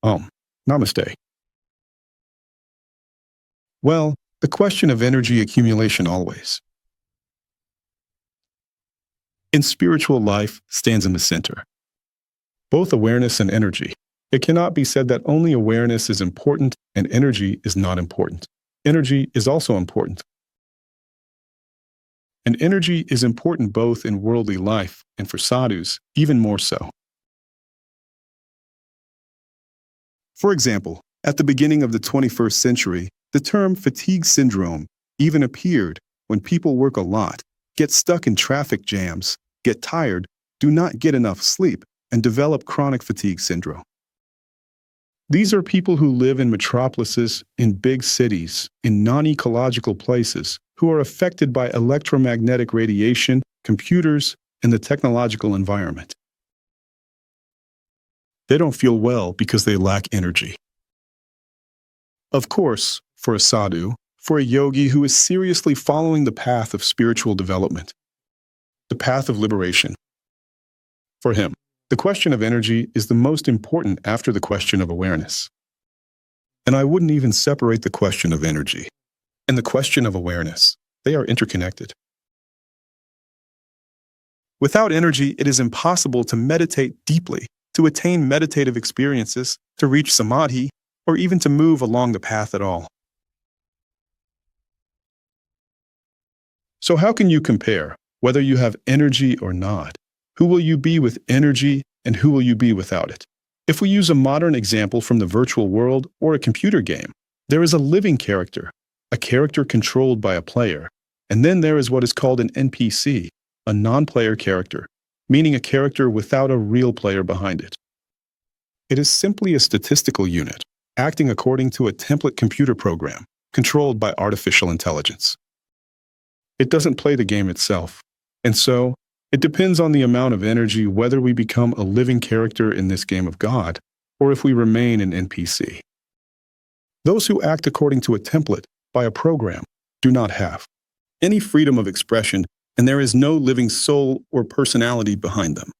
Um, Namaste. Well, the question of energy accumulation always. In spiritual life stands in the center. Both awareness and energy. It cannot be said that only awareness is important and energy is not important. Energy is also important. And energy is important both in worldly life and for sadhus, even more so. For example, at the beginning of the 21st century, the term fatigue syndrome even appeared when people work a lot, get stuck in traffic jams, get tired, do not get enough sleep, and develop chronic fatigue syndrome. These are people who live in metropolises, in big cities, in non-ecological places, who are affected by electromagnetic radiation, computers, and the technological environment. They don't feel well because they lack energy. Of course, for a sadhu, for a yogi who is seriously following the path of spiritual development, the path of liberation, for him, the question of energy is the most important after the question of awareness. And I wouldn't even separate the question of energy and the question of awareness. They are interconnected. Without energy, it is impossible to meditate deeply, to attain meditative experiences, to reach samadhi, or even to move along the path at all. So how can you compare whether you have energy or not? Who will you be with energy and who will you be without it? If we use a modern example from the virtual world or a computer game, there is a living character, a character controlled by a player, and then there is what is called an NPC, a non-player character, meaning a character without a real player behind it. It is simply a statistical unit, acting according to a template computer program, controlled by artificial intelligence. It doesn't play the game itself, and so, it depends on the amount of energy whether we become a living character in this game of God, or if we remain an NPC. Those who act according to a template, by a program, do not have any freedom of expression, and there is no living soul or personality behind them.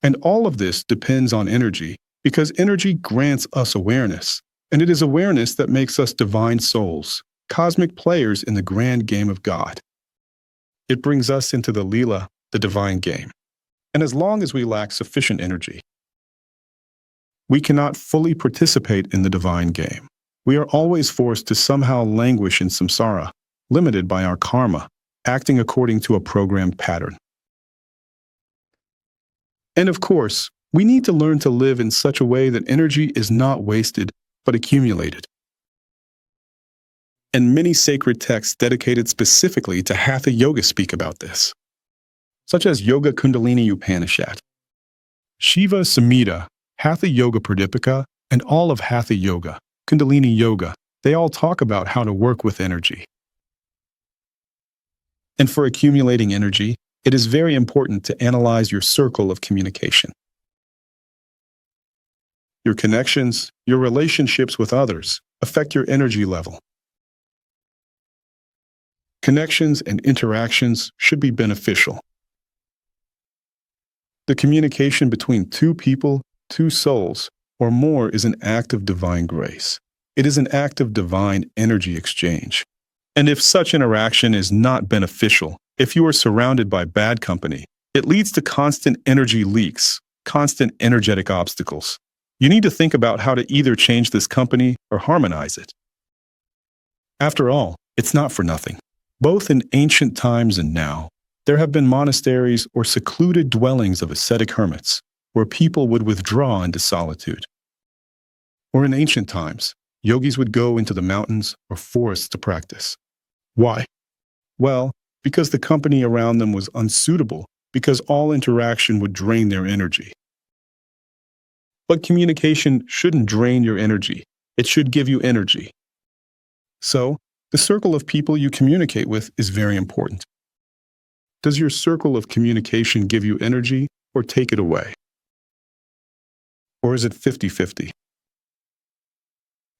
And all of this depends on energy, because energy grants us awareness, and it is awareness that makes us divine souls, cosmic players in the grand game of God. It brings us into the Leela, the divine game. And as long as we lack sufficient energy, we cannot fully participate in the divine game. We are always forced to somehow languish in samsara, limited by our karma, acting according to a programmed pattern. And of course, we need to learn to live in such a way that energy is not wasted, but accumulated. And many sacred texts dedicated specifically to Hatha Yoga speak about this, such as Yoga Kundalini Upanishad, Shiva Samhita, Hatha Yoga Pradipika, and all of Hatha Yoga, Kundalini Yoga, they all talk about how to work with energy. And for accumulating energy, it is very important to analyze your circle of communication. Your connections, your relationships with others affect your energy level. Connections and interactions should be beneficial. The communication between two people, two souls, or more is an act of divine grace. It is an act of divine energy exchange. And if such interaction is not beneficial, if you are surrounded by bad company, it leads to constant energy leaks, constant energetic obstacles. You need to think about how to either change this company or harmonize it. After all, it's not for nothing. Both in ancient times and now, there have been monasteries or secluded dwellings of ascetic hermits, where people would withdraw into solitude. Or in ancient times, yogis would go into the mountains or forests to practice. Why? Well, because the company around them was unsuitable, because all interaction would drain their energy. But communication shouldn't drain your energy. It should give you energy. So, the circle of people you communicate with is very important. Does your circle of communication give you energy or take it away? Or is it 50-50?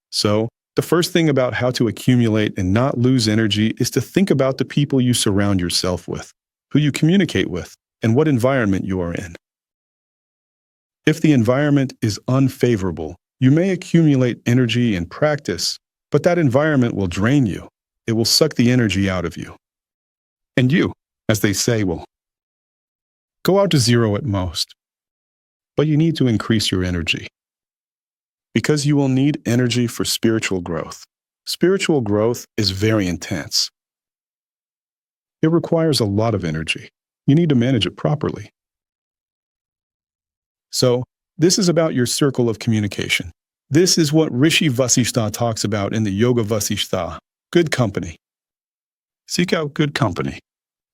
So, the first thing about how to accumulate and not lose energy is to think about the people you surround yourself with, who you communicate with, and what environment you are in. If the environment is unfavorable, You may accumulate energy in practice, but that environment will drain you. It will suck the energy out of you. And you, as they say, will go out to zero at most. But you need to increase your energy, because you will need energy for spiritual growth. Spiritual growth is very intense. It requires a lot of energy. You need to manage it properly. So, this is about your circle of communication. This is what Rishi Vasishtha talks about in the Yoga Vasishtha, good company. Seek out good company.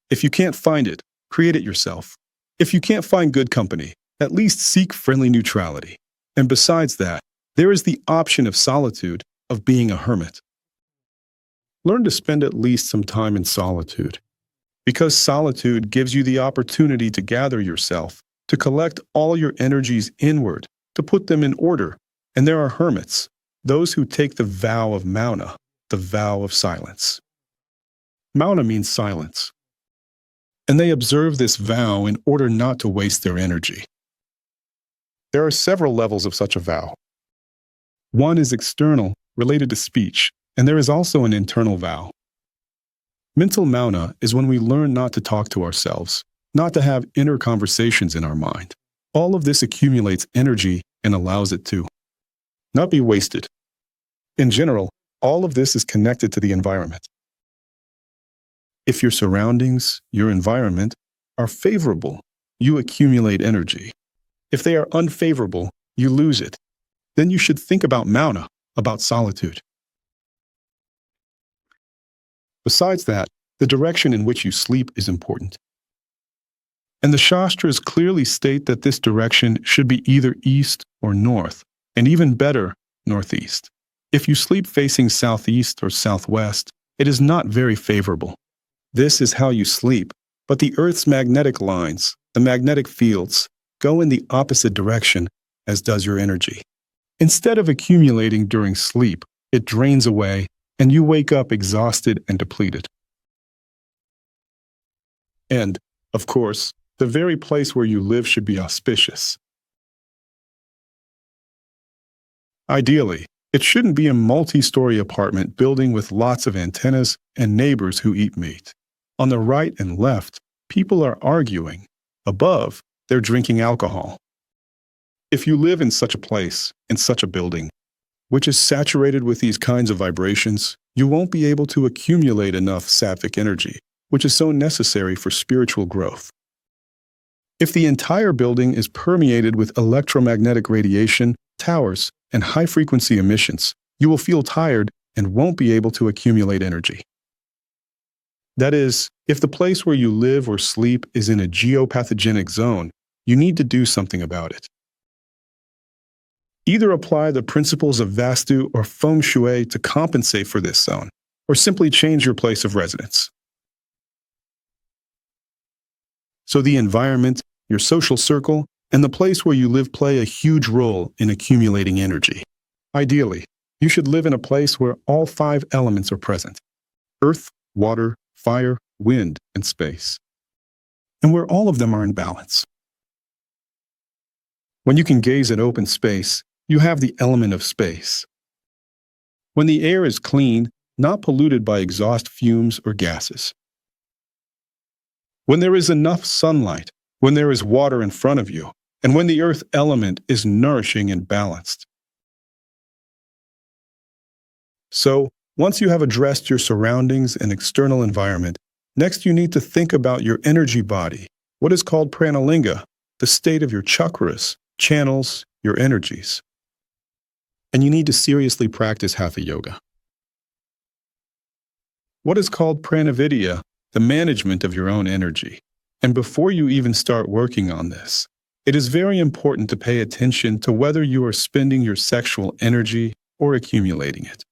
If you can't find it, create it yourself. If you can't find good company, at least seek friendly neutrality. And besides that, there is the option of solitude, of being a hermit. Learn to spend at least some time in solitude, because solitude gives you the opportunity to gather yourself, to collect all your energies inward, to put them in order. And there are hermits, those who take the vow of Mauna, the vow of silence. Mauna means silence. And they observe this vow in order not to waste their energy. There are several levels of such a vow. One is external, related to speech, and there is also an internal vow. Mental Mauna is when we learn not to talk to ourselves, not to have inner conversations in our mind. All of this accumulates energy and allows it to not be wasted. In general, all of this is connected to the environment. If your surroundings, your environment, are favorable, you accumulate energy. If they are unfavorable, you lose it. Then you should think about Mauna, about solitude. Besides that, the direction in which you sleep is important. And the Shastras clearly state that this direction should be either east or north, and even better, northeast. If you sleep facing southeast or southwest, it is not very favorable. This is how you sleep, but the Earth's magnetic lines, the magnetic fields, go in the opposite direction, as does your energy. Instead of accumulating during sleep, it drains away, and you wake up exhausted and depleted. And, of course, the very place where you live should be auspicious. Ideally, it shouldn't be a multi-story apartment building with lots of antennas and neighbors who eat meat. On the right and left, people are arguing. Above, they're drinking alcohol. If you live in such a place, in such a building, which is saturated with these kinds of vibrations, you won't be able to accumulate enough sattvic energy, which is so necessary for spiritual growth. If the entire building is permeated with electromagnetic radiation, towers, and high-frequency emissions, you will feel tired and won't be able to accumulate energy. That is, if the place where you live or sleep is in a geopathogenic zone, you need to do something about it. Either apply the principles of Vastu or Feng Shui to compensate for this zone, or simply change your place of residence. So the environment, your social circle, and the place where you live play a huge role in accumulating energy. Ideally, you should live in a place where all 5 elements are present: earth, water, fire, wind, and space, and where all of them are in balance. When you can gaze at open space, you have the element of space. When the air is clean, not polluted by exhaust fumes or gases. When there is enough sunlight, when there is water in front of you, and when the earth element is nourishing and balanced. So, once you have addressed your surroundings and external environment, next you need to think about your energy body, what is called pranalinga, the state of your chakras, channels, your energies. And you need to seriously practice Hatha Yoga. What is called pranavidya, the management of your own energy. And before you even start working on this, it is very important to pay attention to whether you are spending your sexual energy or accumulating it.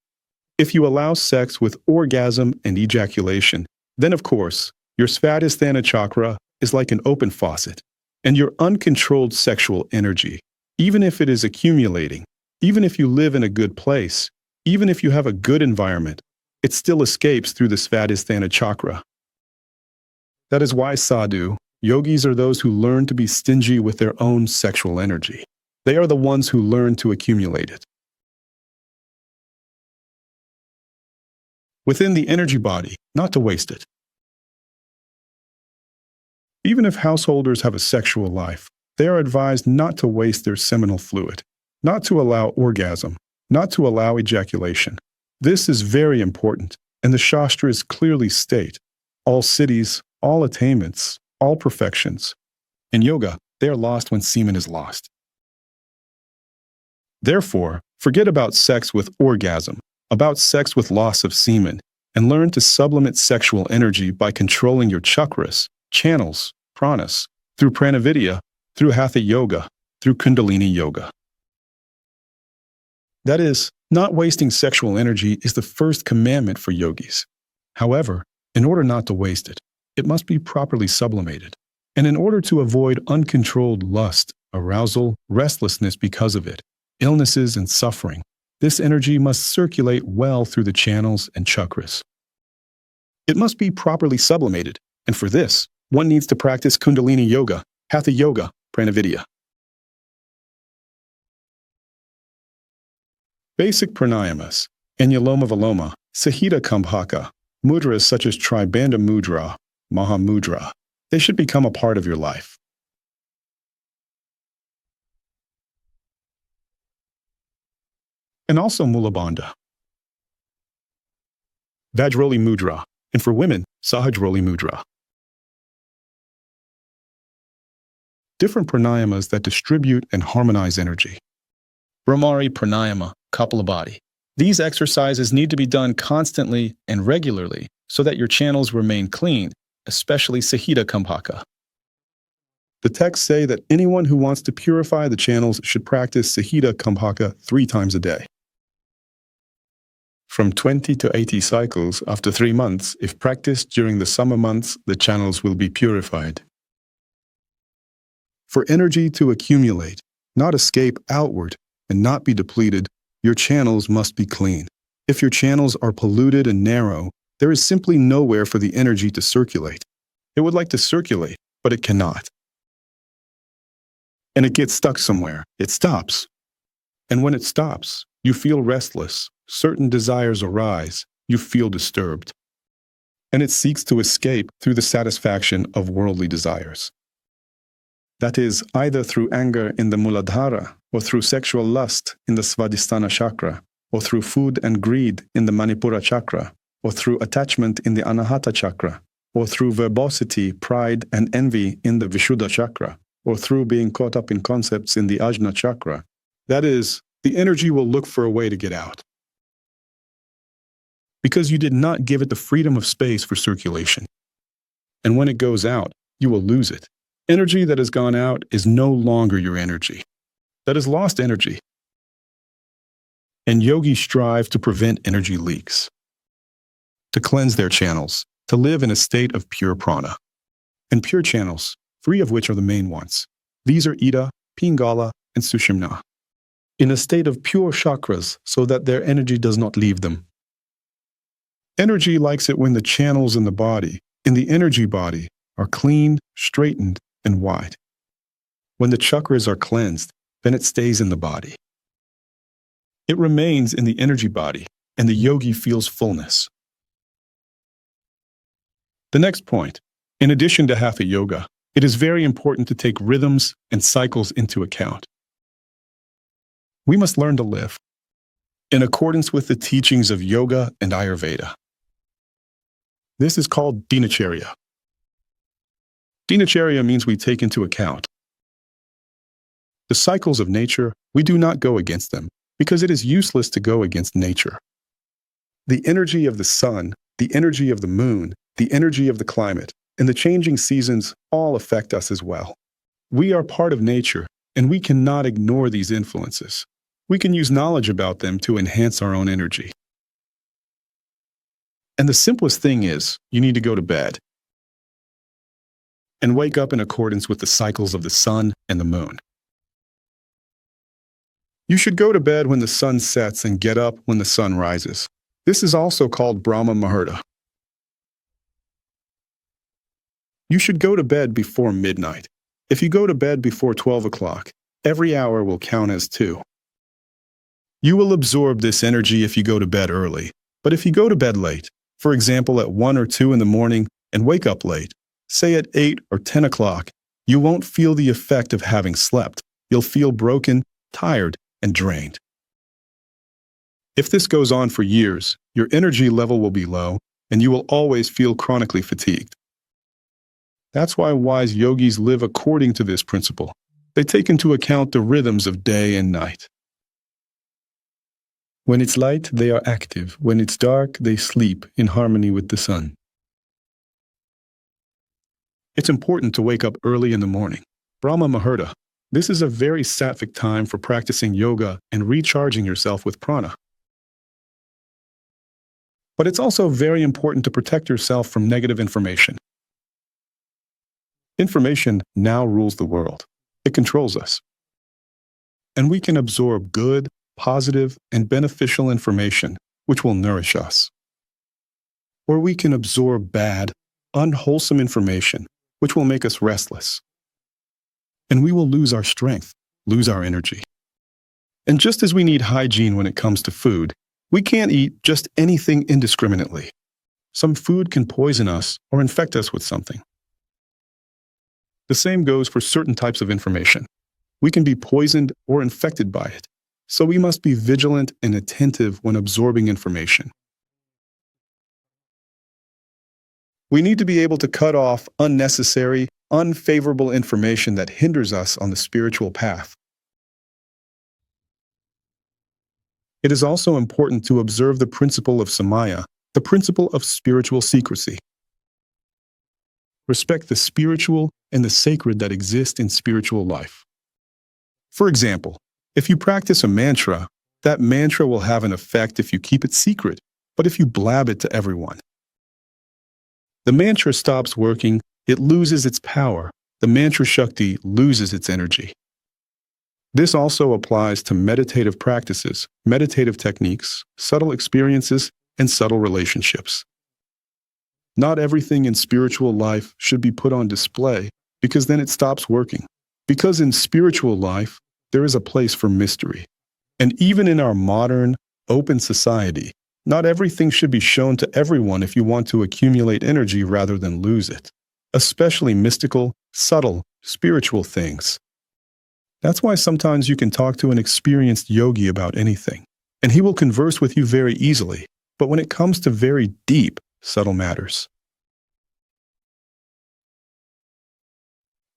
If you allow sex with orgasm and ejaculation, then of course, your Svadhisthana chakra is like an open faucet, and your uncontrolled sexual energy, even if it is accumulating, even if you live in a good place, even if you have a good environment, it still escapes through the Svadhisthana chakra. That is why sadhu, yogis are those who learn to be stingy with their own sexual energy. They are the ones who learn to accumulate it. Within the energy body, not to waste it. Even if householders have a sexual life, they are advised not to waste their seminal fluid, not to allow orgasm, not to allow ejaculation. This is very important, and the Shastras clearly state, all siddhis, all attainments, all perfections. In yoga, they are lost when semen is lost. Therefore, forget about sex with orgasm, about sex with loss of semen, and learn to sublimate sexual energy by controlling your chakras, channels, pranas, through pranavidya, through hatha yoga, through kundalini yoga. That is, not wasting sexual energy is the first commandment for yogis. However, in order not to waste it, it must be properly sublimated. And in order to avoid uncontrolled lust, arousal, restlessness because of it, illnesses and suffering, this energy must circulate well through the channels and chakras. It must be properly sublimated, and for this, one needs to practice Kundalini Yoga, Hatha Yoga, Pranavidya. Basic pranayamas, Anuloma Viloma, Sahita Kumbhaka, mudras such as Tribandha Mudra, Mahamudra, they should become a part of your life. And also Mulabandha, Vajroli Mudra, and for women, Sahajroli Mudra. Different pranayamas that distribute and harmonize energy. Brahmari Pranayama, Kapalabhati. These exercises need to be done constantly and regularly so that your channels remain clean, especially Sahita Kumbhaka. The texts say that anyone who wants to purify the channels should practice Sahita Kumbhaka 3 times a day. From 20 to 80 cycles after 3 months, if practiced during the summer months, the channels will be purified. For energy to accumulate, not escape outward, and not be depleted, your channels must be clean. If your channels are polluted and narrow, there is simply nowhere for the energy to circulate. It would like to circulate, but it cannot. And it gets stuck somewhere. It stops. And when it stops, you feel restless. Certain desires arise. You feel disturbed. And it seeks to escape through the satisfaction of worldly desires. That is, either through anger in the Muladhara, or through sexual lust in the Svadhisthana chakra, or through food and greed in the Manipura chakra, or through attachment in the Anahata chakra, or through verbosity, pride, and envy in the Vishuddha chakra, or through being caught up in concepts in the Ajna chakra. That is, the energy will look for a way to get out. Because you did not give it the freedom of space for circulation. And when it goes out, you will lose it. Energy that has gone out is no longer your energy. That is lost energy. And yogis strive to prevent energy leaks, to cleanse their channels, to live in a state of pure prana. And pure channels, 3 of which are the main ones. These are Ida, Pingala, and Sushumna. In a state of pure chakras so that their energy does not leave them. Energy likes it when the channels in the energy body, are clean, straightened, and wide. When the chakras are cleansed, then it stays in the body. It remains in the energy body, and the yogi feels fullness. The next point, in addition to Hatha Yoga, it is very important to take rhythms and cycles into account. We must learn to live in accordance with the teachings of yoga and Ayurveda. This is called dinacharya. Dinacharya means we take into account the cycles of nature. We do not go against them, because it is useless to go against nature. The energy of the sun, the energy of the moon, the energy of the climate, and the changing seasons all affect us as well. We are part of nature, and we cannot ignore these influences. We can use knowledge about them to enhance our own energy. And the simplest thing is, you need to go to bed and wake up in accordance with the cycles of the sun and the moon. You should go to bed when the sun sets and get up when the sun rises. This is also called Brahma Muhurta. You should go to bed before midnight. If you go to bed before 12 o'clock, Every hour will count as 2. You will absorb this energy if you go to bed early, but if you go to bed late, for example at 1 or 2 in the morning, and wake up late, say at 8 or 10 o'clock, you won't feel the effect of having slept. You'll feel broken, tired, and drained. If this goes on for years, your energy level will be low, and you will always feel chronically fatigued. That's why wise yogis live according to this principle. They take into account the rhythms of day and night. When it's light, they are active. When it's dark, they sleep in harmony with the sun. It's important to wake up early in the morning. Brahma Muhurta. This is a very sattvic time for practicing yoga and recharging yourself with prana. But it's also very important to protect yourself from negative information. Information now rules the world. It controls us. And we can absorb good, positive, and beneficial information, which will nourish us. Or we can absorb bad, unwholesome information, which will make us restless. And we will lose our strength, lose our energy. And just as we need hygiene when it comes to food, we can't eat just anything indiscriminately. Some food can poison us or infect us with something. The same goes for certain types of information. We can be poisoned or infected by it, so we must be vigilant and attentive when absorbing information. We need to be able to cut off unnecessary, unfavorable information that hinders us on the spiritual path. It is also important to observe the principle of samaya, the principle of spiritual secrecy. Respect the spiritual and the sacred that exist in spiritual life. For example, if you practice a mantra, that mantra will have an effect if you keep it secret, but if you blab it to everyone. The mantra stops working, it loses its power. The mantra Shakti loses its energy. This also applies to meditative practices, meditative techniques, subtle experiences, and subtle relationships. Not everything in spiritual life should be put on display, because then it stops working. Because in spiritual life, there is a place for mystery. And even in our modern, open society, not everything should be shown to everyone if you want to accumulate energy rather than lose it, especially mystical, subtle, spiritual things. That's why sometimes you can talk to an experienced yogi about anything, and he will converse with you very easily. But when it comes to very deep, subtle matters,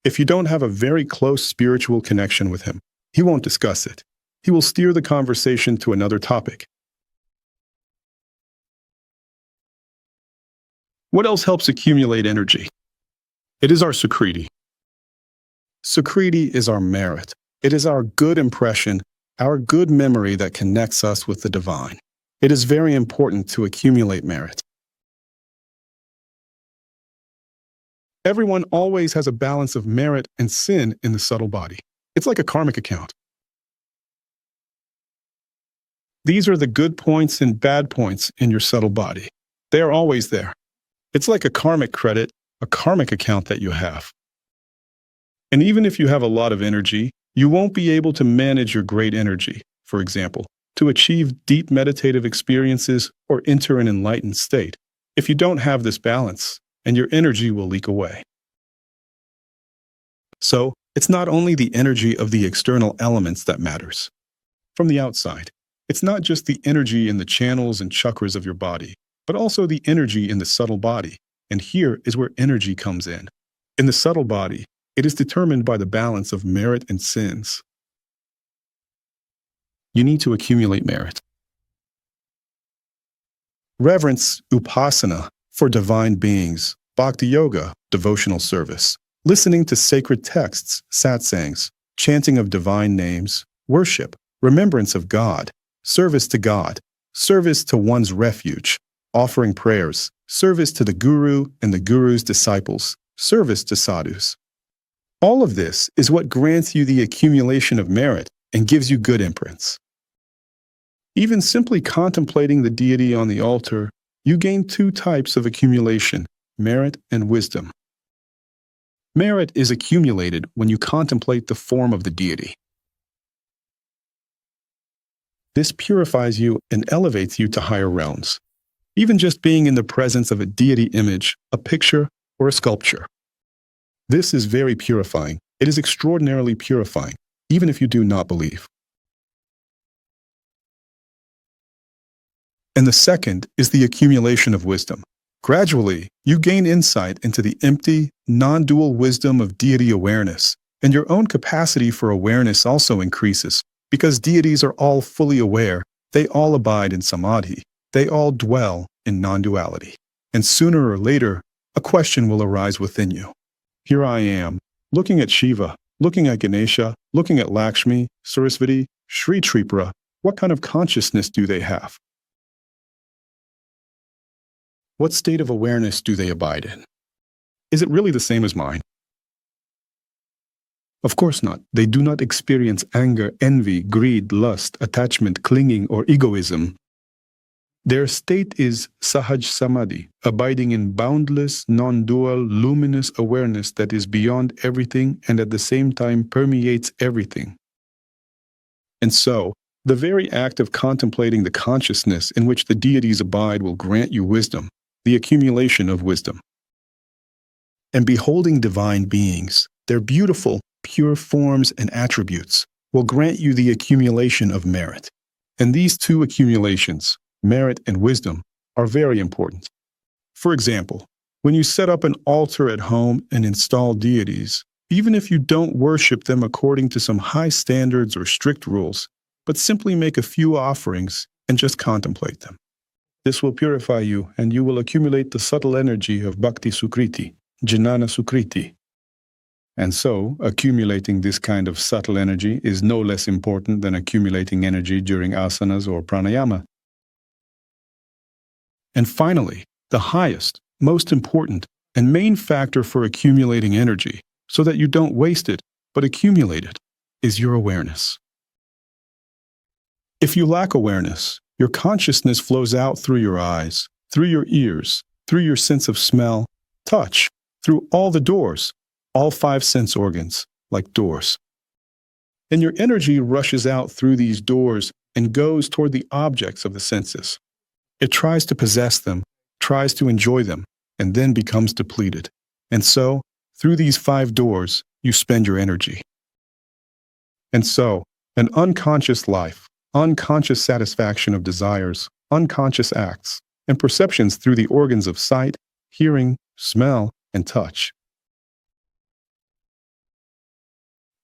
if you don't have a very close spiritual connection with him, he won't discuss it. He will steer the conversation to another topic. What else helps accumulate energy? It is our Sukriti. Sukriti is our merit. It is our good impression, our good memory that connects us with the divine. It is very important to accumulate merit. Everyone always has a balance of merit and sin in the subtle body. It's like a karmic account. These are the good points and bad points in your subtle body. They are always there. It's like a karmic credit, a karmic account that you have. And even if you have a lot of energy, you won't be able to manage your great energy, for example, to achieve deep meditative experiences or enter an enlightened state, if you don't have this balance, and your energy will leak away. So, it's not only the energy of the external elements that matters. From the outside, it's not just the energy in the channels and chakras of your body, but also the energy in the subtle body. And here is where energy comes in. In the subtle body, it is determined by the balance of merit and sins. You need to accumulate merit. Reverence, upasana, for divine beings, bhakti yoga, devotional service, listening to sacred texts, satsangs, chanting of divine names, worship, remembrance of God, service to one's refuge, offering prayers, service to the guru and the guru's disciples, service to sadhus. All of this is what grants you the accumulation of merit and gives you good imprints. Even simply contemplating the deity on the altar, you gain 2 types of accumulation, merit and wisdom. Merit is accumulated when you contemplate the form of the deity. This purifies you and elevates you to higher realms. Even just being in the presence of a deity image, a picture, or a sculpture. This is very purifying. It is extraordinarily purifying, even if you do not believe. And the second is the accumulation of wisdom. Gradually, you gain insight into the empty, non-dual wisdom of deity awareness, and your own capacity for awareness also increases, because deities are all fully aware, they all abide in samadhi, they all dwell in non-duality. And sooner or later, a question will arise within you. Here I am, looking at Shiva, looking at Ganesha, looking at Lakshmi, Sarasvati, Sri Tripura. What kind of consciousness do they have? What state of awareness do they abide in? Is it really the same as mine? Of course not. They do not experience anger, envy, greed, lust, attachment, clinging, or egoism. Their state is Sahaj Samadhi, abiding in boundless, non-dual, luminous awareness that is beyond everything and at the same time permeates everything. And so, the very act of contemplating the consciousness in which the deities abide will grant you wisdom, the accumulation of wisdom. And beholding divine beings, their beautiful, pure forms and attributes, will grant you the accumulation of merit. And these two accumulations, merit and wisdom, are very important. For example, when you set up an altar at home and install deities, even if you don't worship them according to some high standards or strict rules, but simply make a few offerings and just contemplate them. This will purify you, and you will accumulate the subtle energy of Bhakti Sukriti, Jnana Sukriti. And so, accumulating this kind of subtle energy is no less important than accumulating energy during asanas or pranayama. And finally, the highest, most important, and main factor for accumulating energy, so that you don't waste it, but accumulate it, is your awareness. If you lack awareness, your consciousness flows out through your eyes, through your ears, through your sense of smell, touch, through all the doors, all 5 sense organs, like doors. And your energy rushes out through these doors and goes toward the objects of the senses. It tries to possess them, tries to enjoy them, and then becomes depleted. And so, through these 5 doors, you spend your energy. And so, an unconscious life, unconscious satisfaction of desires, unconscious acts, and perceptions through the organs of sight, hearing, smell, and touch.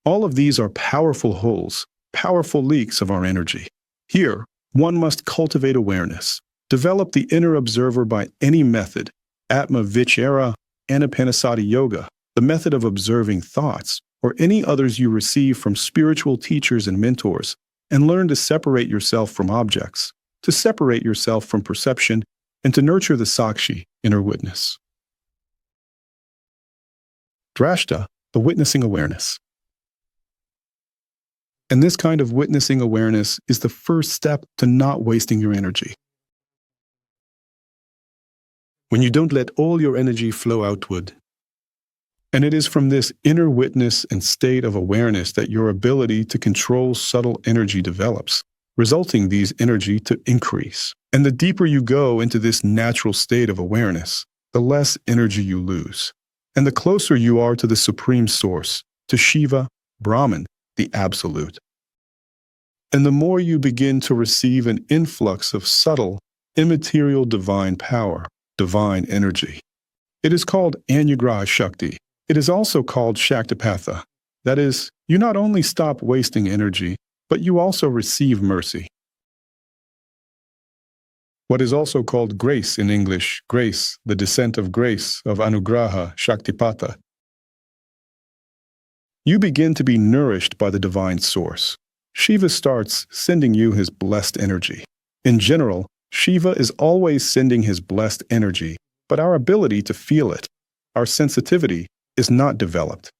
All of these are powerful holes, powerful leaks of our energy. Here, one must cultivate awareness, develop the inner observer by any method, Atma Vichara, Anapanasati Yoga, the method of observing thoughts, or any others you receive from spiritual teachers and mentors, and learn to separate yourself from objects, to separate yourself from perception, and to nurture the Sakshi, inner witness. Drashta, the witnessing awareness. And this kind of witnessing awareness is the first step to not wasting your energy. When you don't let all your energy flow outward. And it is from this inner witness and state of awareness that your ability to control subtle energy develops, resulting these energy to increase. And the deeper you go into this natural state of awareness, the less energy you lose. And the closer you are to the Supreme Source, to Shiva, Brahman, the Absolute. And the more you begin to receive an influx of subtle, immaterial divine power, divine energy. It is called Anugraha Shakti. It is also called Shaktapatha. That is, you not only stop wasting energy, but you also receive mercy. What is also called grace in English, grace, the descent of grace, of Anugraha, Shaktipatha. You begin to be nourished by the divine source. Shiva starts sending you his blessed energy. In general, Shiva is always sending his blessed energy, but our ability to feel it, our sensitivity, is not developed.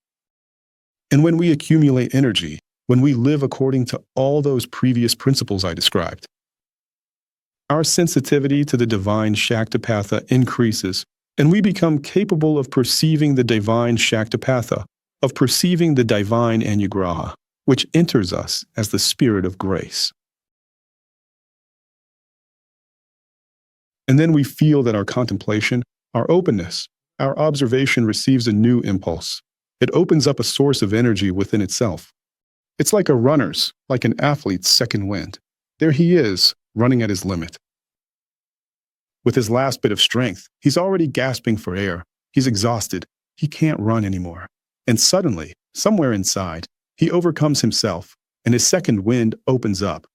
And when we accumulate energy, when we live according to all those previous principles I described, our sensitivity to the divine Shaktapatha increases, and we become capable of perceiving the divine Shaktapatha, of perceiving the divine Anugraha, which enters us as the spirit of grace. And then we feel that our contemplation, our openness, our observation receives a new impulse. It opens up a source of energy within itself. It's like a runner's, like an athlete's second wind. There he is, running at his limit. With his last bit of strength, he's already gasping for air. He's exhausted. He can't run anymore. And suddenly, somewhere inside, he overcomes himself, and his second wind opens up.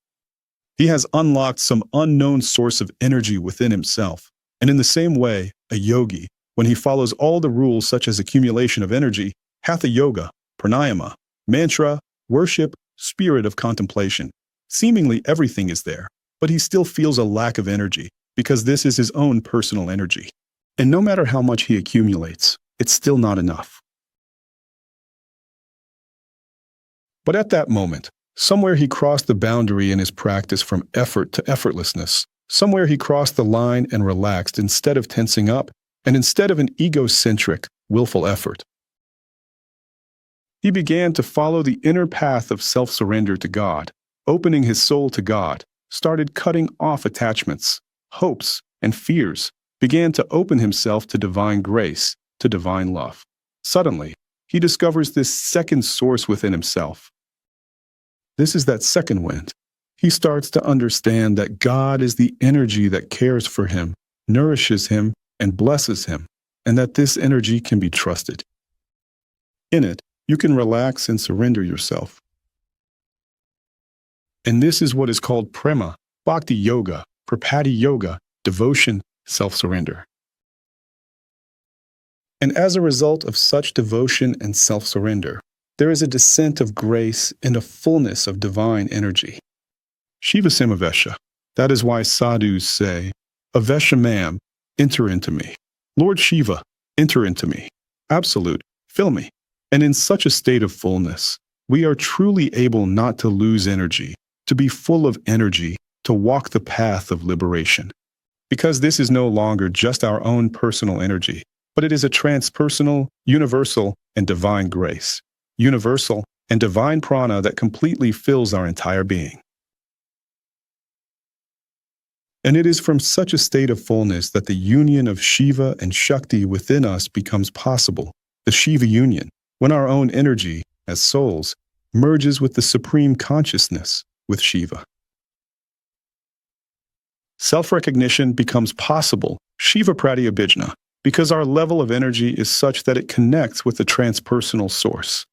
He has unlocked some unknown source of energy within himself. And in the same way, a yogi, when he follows all the rules such as accumulation of energy, hatha yoga, pranayama, mantra, worship, spirit of contemplation, seemingly everything is there, but he still feels a lack of energy because this is his own personal energy. And no matter how much he accumulates, it's still not enough. But at that moment, somewhere he crossed the boundary in his practice from effort to effortlessness. Somewhere he crossed the line and relaxed instead of tensing up, and instead of an egocentric, willful effort. He began to follow the inner path of self-surrender to God, opening his soul to God, started cutting off attachments, hopes, and fears, began to open himself to divine grace, to divine love. Suddenly, he discovers this second source within himself. This is that second wind. He starts to understand that God is the energy that cares for him, nourishes him, and blesses him, and that this energy can be trusted. In it, you can relax and surrender yourself. And this is what is called prema, bhakti yoga, prapatti yoga, devotion, self-surrender. And as a result of such devotion and self-surrender, there is a descent of grace and a fullness of divine energy. Shiva Samavesha. That is why sadhus say, Avesha Mam, enter into me. Lord Shiva, enter into me. Absolute, fill me. And in such a state of fullness, we are truly able not to lose energy, to be full of energy, to walk the path of liberation. Because this is no longer just our own personal energy, but it is a transpersonal, universal, and divine grace. Universal and divine prana that completely fills our entire being. And it is from such a state of fullness that the union of Shiva and Shakti within us becomes possible, the Shiva union, when our own energy, as souls, merges with the supreme consciousness, with Shiva. Self-recognition becomes possible, Shiva Pratyabhijna, because our level of energy is such that it connects with the transpersonal source.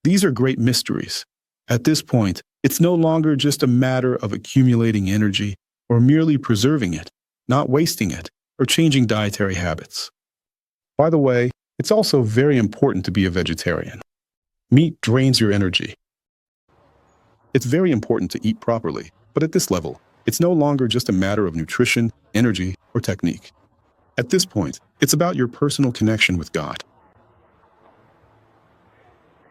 These are great mysteries. At this point, it's no longer just a matter of accumulating energy or merely preserving it, not wasting it, or changing dietary habits. By the way, it's also very important to be a vegetarian. Meat drains your energy. It's very important to eat properly, but at this level, it's no longer just a matter of nutrition, energy, or technique. At this point, it's about your personal connection with God.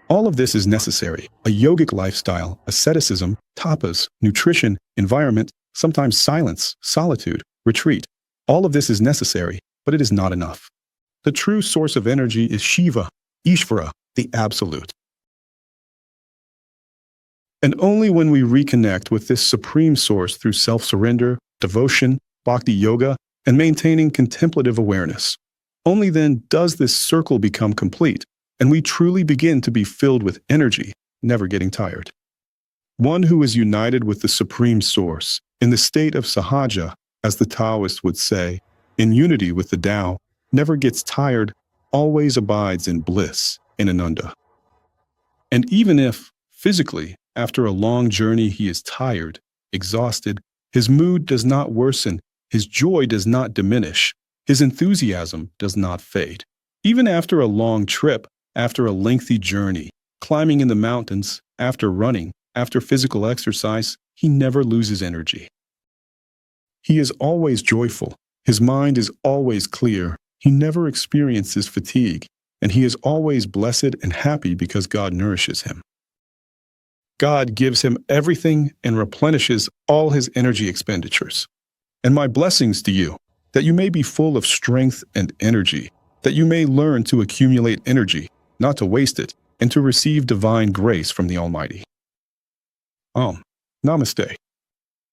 All of this is necessary: a yogic lifestyle, asceticism, tapas, nutrition, environment, sometimes silence, solitude, retreat. All of this is necessary, but it is not enough. The true source of energy is Shiva, Ishvara, the Absolute. And only when we reconnect with this supreme source through self-surrender, devotion, bhakti yoga, and maintaining contemplative awareness, only then does this circle become complete, and we truly begin to be filled with energy, never getting tired. One who is united with the supreme source, in the state of sahaja, as the Taoists would say, in unity with the Tao, never gets tired, always abides in bliss, in Ananda. And even if, physically, after a long journey he is tired, exhausted, his mood does not worsen, his joy does not diminish, his enthusiasm does not fade. Even after a long trip, after a lengthy journey, climbing in the mountains, after running, after physical exercise, he never loses energy. He is always joyful. His mind is always clear. He never experiences fatigue, and he is always blessed and happy because God nourishes him. God gives him everything and replenishes all his energy expenditures. And my blessings to you, that you may be full of strength and energy, that you may learn to accumulate energy, not to waste it, and to receive divine grace from the Almighty. Namaste.